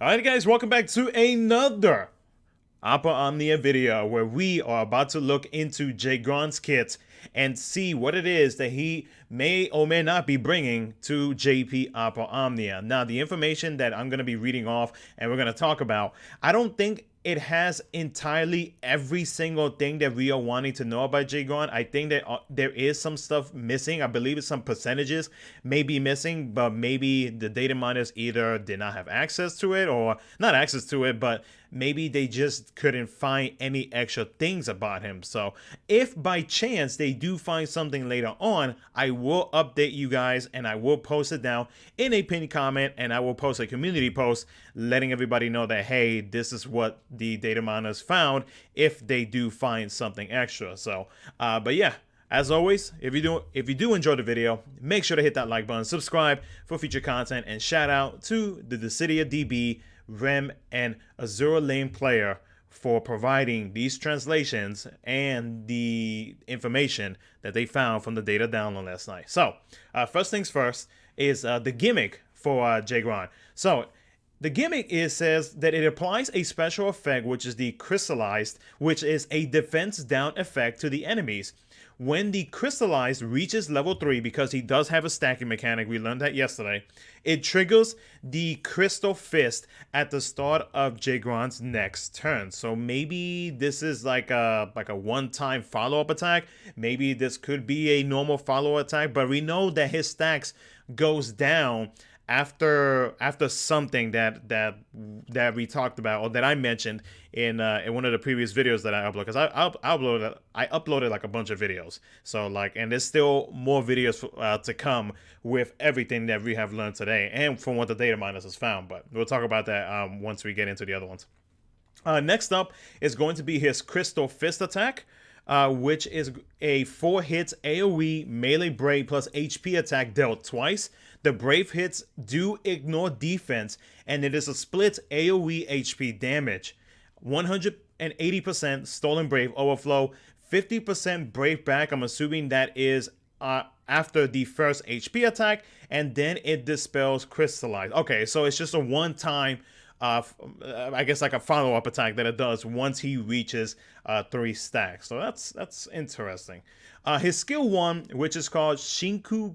Alright guys, welcome back to another Omnia video where we are about to look into Jegran'S kit and see what it is that he may or may not be bringing to JP Omnia. Now, the information that I'm going to be reading off and we're going to talk about, I don't think it has entirely every single thing that we are wanting to know about Jegran'S. I think that there is some stuff missing. I believe it's some percentages may be missing, but maybe the data miners either did not have access to it or not access to it, but maybe they just couldn't find any extra things about him. So if by chance they do find something later on, I will update you guys and I will post it down in a pinned comment, and I will post a community post letting everybody know that, hey, this is what the data miners found if they do find something extra. So but yeah, as always, if you do enjoy the video, make sure to hit that like button, subscribe for future content, and shout out to the dissidiaoperaomnia, Rem, and Azura Lane player for providing these translations and the information that they found from the data download last night. So first things first is the gimmick for Jegran'S. So the gimmick says that it applies a special effect, which is the crystallized, which is a defense down effect to the enemies. When the crystallized reaches level 3, because he does have a stacking mechanic, we learned that yesterday, it triggers the crystal fist at the start of Jegran'S next turn. So maybe this is like a one-time follow-up attack. Maybe this could be a normal follow-up attack, but we know that his stacks goes down after something that we talked about, or that I mentioned in one of the previous videos that I uploaded, because I uploaded like a bunch of videos. So and there's still more videos to come with everything that we have learned today and from what the data miners has found. But we'll talk about that once we get into the other ones. Next up is going to be his Crystal Fist attack, which is a 4 hits AoE melee brave plus HP attack dealt twice. The brave hits do ignore defense, and it is a split AoE HP damage. 180% stolen brave overflow, 50% brave back. I'm assuming that is after the first HP attack, and then it dispels crystallize. Okay, so it's just a one-time I guess like a follow-up attack that it does once he reaches 3 stacks. So that's interesting. His skill 1, which is called Shinku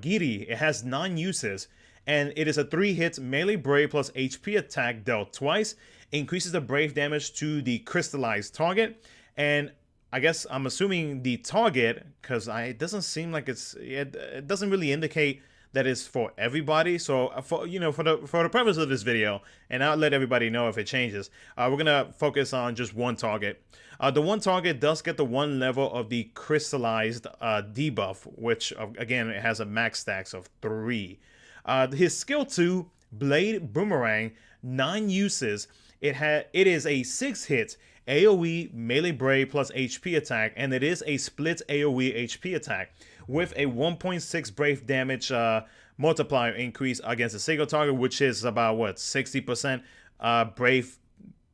Giri, it has 9 uses, and it is a 3 hits melee brave plus HP attack dealt twice. Increases the brave damage to the crystallized target, and I guess I'm assuming the target, because it doesn't seem like it doesn't really indicate that is for everybody. So for the purpose of this video, and I'll let everybody know if it changes, we're gonna focus on just one target. The one target does get the 1 level of the crystallized debuff, which again, it has a max stacks of 3. His skill 2, Blade Boomerang, 9 uses. It is a 6 hit AoE melee brave plus HP attack, and it is a split AoE HP attack with a 1.6 brave damage multiplier increase against a single target, which is about 60% brave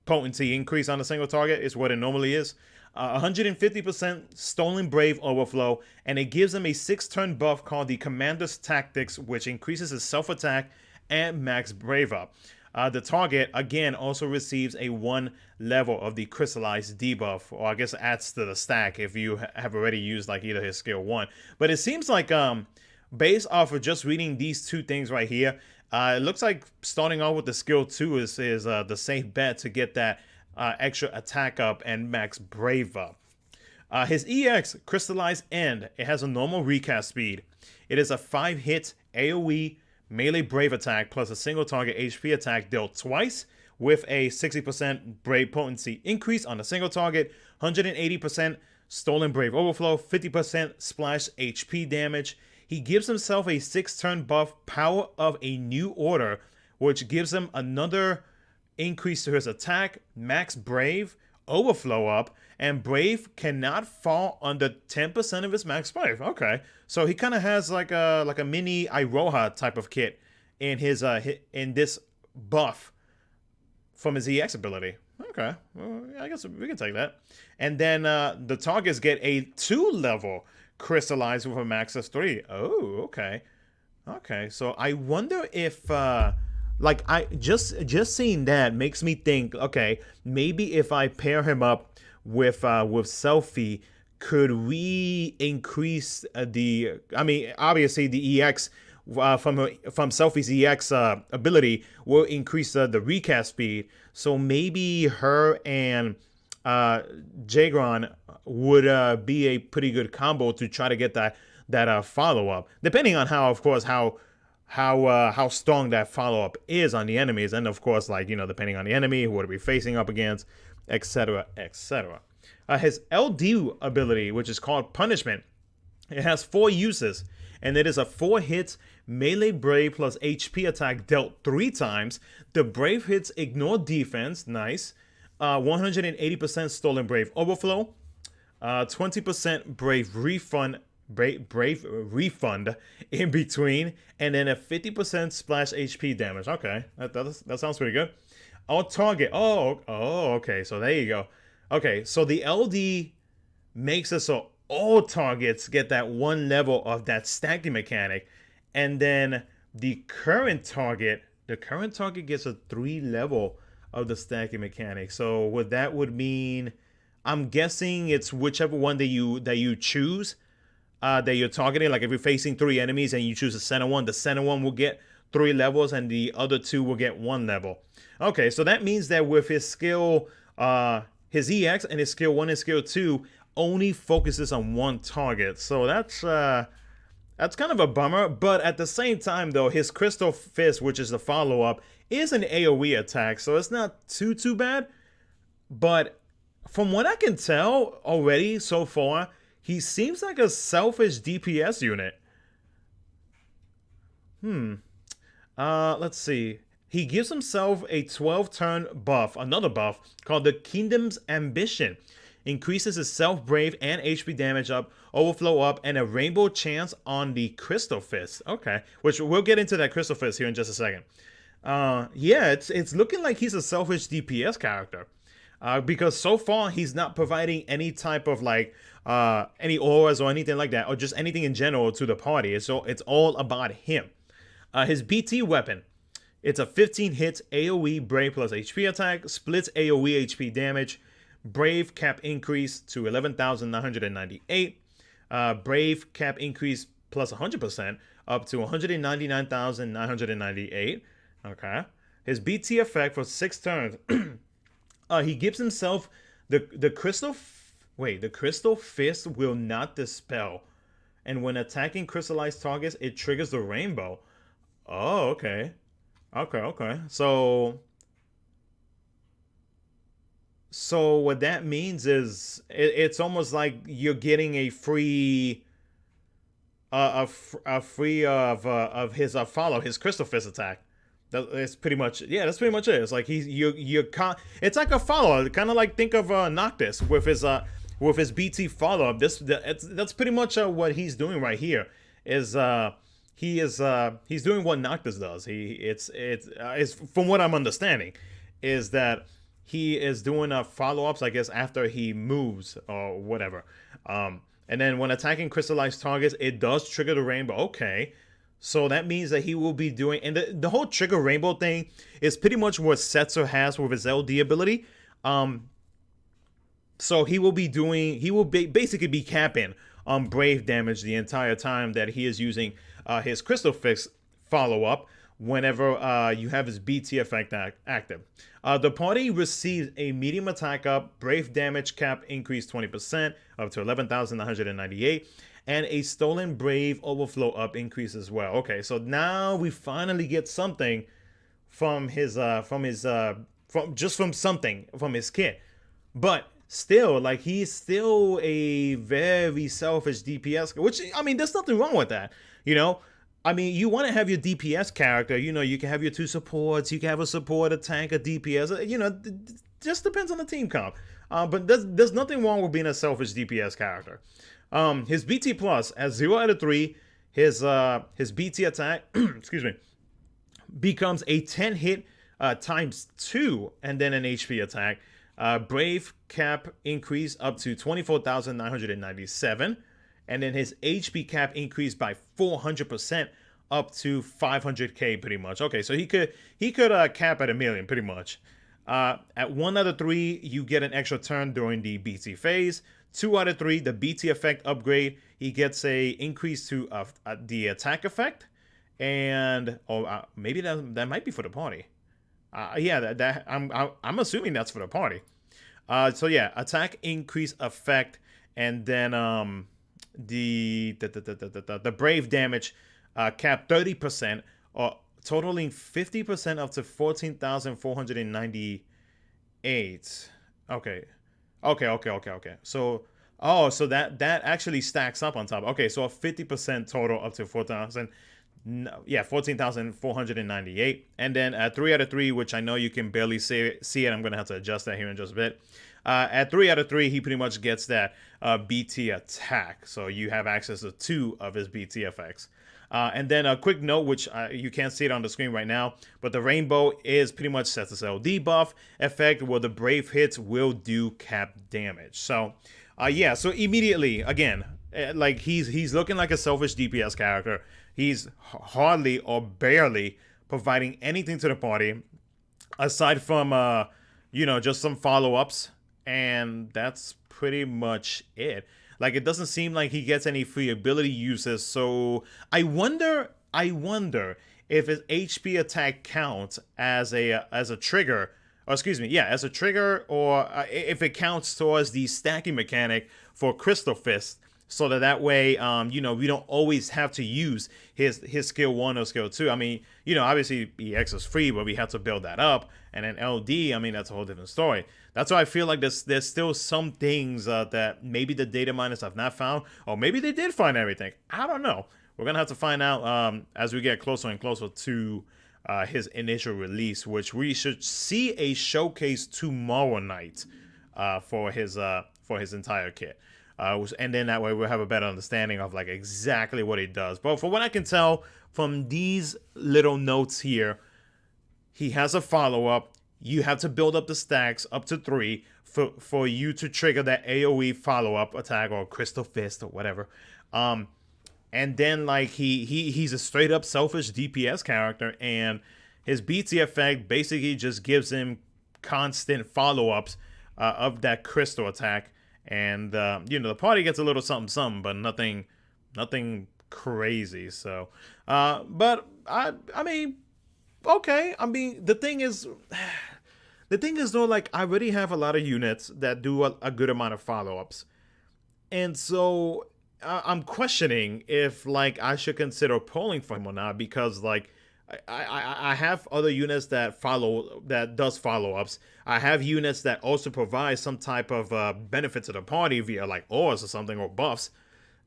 potency increase on a single target is what it normally is. 150% stolen brave overflow, and it gives him a 6-turn buff called the Commander's Tactics, which increases his self-attack and max brave up. The target again also receives a 1 level of the crystallized debuff, or I guess adds to the stack if you have already used like either his skill 1. But it seems like based off of just reading these 2 things right here, it looks like starting off with the skill 2 is the safe bet to get that extra attack up and max brave up. His EX, Crystallized End, it has a normal recast speed. It is a 5 hit AoE melee brave attack plus a single target HP attack dealt twice with a 60% brave potency increase on a single target, 180% stolen brave overflow, 50% splash HP damage. He gives himself a 6-turn buff, Power of a New Order, which gives him another increase to his attack, max brave, overflow up, and brave cannot fall under 10% of his max brave. Okay, so he kind of has like a mini Iroha type of kit in his in this buff from his EX ability. Okay, well, I guess we can take that. And then the targets get a 2-level crystallized with a max of 3. Oh, okay. Okay, so I wonder if like I just seeing that makes me think, okay, maybe if I pair him up with Selfie, could we increase the? I mean, obviously the EX from Selfie's EX ability will increase the recast speed. So maybe her and Jegran would be a pretty good combo to try to get that follow up, depending on how, of course, how strong that follow up is on the enemies, and of course, like, depending on the enemy, what are we facing up against, etc., etc. His LD ability, which is called Punishment, it has 4 uses, and it is a 4 hits melee brave plus HP attack dealt 3 times. The brave hits ignore defense, nice. 180% stolen brave overflow, 20% brave refund in between, and then a 50% splash HP damage. Okay, that sounds pretty good. All target. Oh, okay. So there you go. Okay, so the LD makes it so all targets get that 1 level of that stacking mechanic, and then the current target gets a 3 level of the stacking mechanic. So what that would mean, I'm guessing it's whichever one that you choose, that you're targeting. Like if you're facing 3 enemies and you choose the center one will get 3 levels, and the other 2 will get 1 level. Okay, so that means that with his skill, his EX and his skill 1 and skill 2 only focuses on 1 target. So that's kind of a bummer. But at the same time, though, his Crystal Fist, which is the follow-up, is an AoE attack, so it's not too bad. But from what I can tell already so far, he seems like a selfish DPS unit. Let's see. He gives himself a 12-turn buff, another buff, called the Kingdom's Ambition. Increases his self-brave and HP damage up, overflow up, and a rainbow chance on the Crystal Fist. Okay, which we'll get into that Crystal Fist here in just a second. Yeah, it's looking like he's a selfish DPS character. Because so far he's not providing any type of like any auras or anything like that, or just anything in general to the party. It's all about him. His BT weapon. It's a 15 hits AoE Brave plus HP attack, splits AoE HP damage, Brave cap increase to 11,998, Brave cap increase plus 100% up to 199,998. Okay. His BT effect for 6 turns. He gives himself the crystal. The Crystal Fist will not dispel, and when attacking crystallized targets, it triggers the rainbow. Oh, okay. Okay. So what that means is it's almost like you're getting a free free of his follow his Crystal Fist attack. That's pretty much it. It's like it's like a follow, kind of like think of Noctis with his BT follow up. That's pretty much what he's doing right here. He's doing what Noctis does. It's from what I'm understanding, is that he is doing follow-ups, I guess, after he moves or whatever. And then when attacking crystallized targets, it does trigger the rainbow. Okay. So that means that he will be doing, and the whole trigger rainbow thing is pretty much what Setzer has with his LD ability. So he will basically be capping on Brave damage the entire time that he is using his Crystal Fist follow-up whenever you have his BT effect active. The party receives a medium attack up, Brave damage cap increase 20% up to 11,998, and a stolen Brave overflow up increase as well. Okay, so now we finally get something from his kit, but still, like, he's still a very selfish DPS, which, I mean, there's nothing wrong with that, I mean, you want to have your DPS character, you can have your 2 supports, you can have a support, a tank, a DPS, just depends on the team comp. But there's nothing wrong with being a selfish DPS character. His BT plus, at 0 out of 3, his BT attack, excuse me, becomes a 10 hit times 2, and then an HP attack. Brave cap increase up to 24,997. And then his HP cap increased by 400% up to 500k pretty much. Okay, so he could cap at 1 million pretty much. At 1 out of 3, you get an extra turn during the BT phase. 2 out of 3, the BT effect upgrade, he gets a increase to the attack effect, and maybe that might be for the party. Yeah, I'm assuming that's for the party. So yeah, attack increase effect, and then the brave damage cap 30%, totaling 50% up to 14,498. Okay. So so that actually stacks up on top. Okay, so a 50% total up to 4,000. Yeah, 14,498. And then at 3 out of 3, which I know you can barely see it. I'm gonna have to adjust that here in just a bit. At 3 out of 3, he pretty much gets that BT attack. So you have access to 2 of his BT effects. And then a quick note, which you can't see it on the screen right now, but the rainbow is pretty much SSLD buff effect, where the brave hits will do cap damage. So yeah, so immediately, again, like he's looking like a selfish DPS character. He's hardly or barely providing anything to the party, aside from just some follow-ups, and that's pretty much it. Like, it doesn't seem like he gets any free ability uses, so I wonder if his HP attack counts as a trigger, or excuse me, yeah, as a trigger, or if it counts towards the stacking mechanic for Crystal Fist, so that way, we don't always have to use his skill 1 or skill 2. I mean, obviously EX is free, but we have to build that up. And then LD, I mean, that's a whole different story. That's why I feel like there's still some things that maybe the data miners have not found, or maybe they did find everything. I don't know. We're gonna have to find out as we get closer and closer to his initial release, which we should see a showcase tomorrow night for his entire kit. And then that way we'll have a better understanding of like exactly what he does. But for what I can tell from these little notes here, he has a follow-up. You have to build up the stacks up to 3 for you to trigger that AoE follow-up attack, or Crystal Fist, or whatever. And then like he's a straight up selfish DPS character, and his BT effect basically just gives him constant follow-ups of that crystal attack. And the party gets a little something, but nothing crazy. So but I mean, okay. I mean, the thing is though, like, I already have a lot of units that do a good amount of follow-ups, and so I'm questioning if like I should consider pulling for him or not, because like I have other units that does follow-ups. I have units that also provide some type of benefit to the party via like ores or something, or buffs.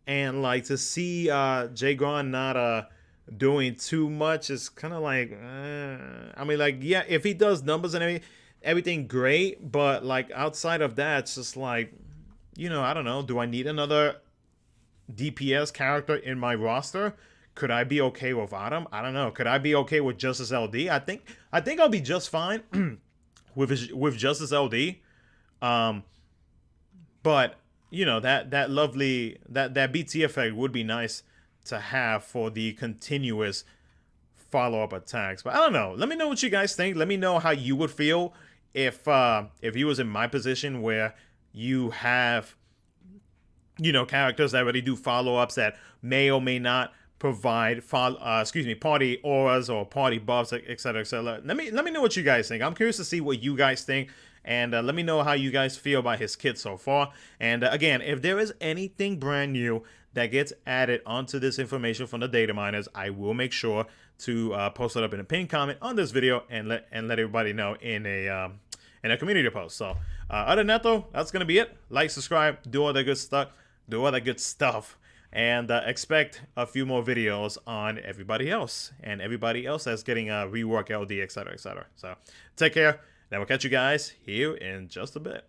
And like to see Jegran'S not doing too much is kind of like, I mean, like, yeah, if he does numbers and everything great, but like outside of that, it's just like, I don't know. Do I need another DPS character in my roster? Could I be okay without him? I don't know. Could I be okay with Justice LD? I think I'll be just fine with Justice LD. But that lovely that BT effect would be nice to have for the continuous follow-up attacks. But I don't know. Let me know what you guys think. Let me know how you would feel if you was in my position, where you have characters that already do follow-ups that may or may not provide party auras or party buffs, etc., etc. Let me know what you guys think. I'm curious to see what you guys think, and let me know how you guys feel about his kit so far. And again, if there is anything brand new that gets added onto this information from the data miners, I will make sure to post it up in a pinned comment on this video and let everybody know in a community post. So other than that though, that's gonna be it. Like, subscribe, do all that good stuff. And expect a few more videos on everybody else that's getting a rework LD, etc., etc. So take care, and I will catch you guys here in just a bit.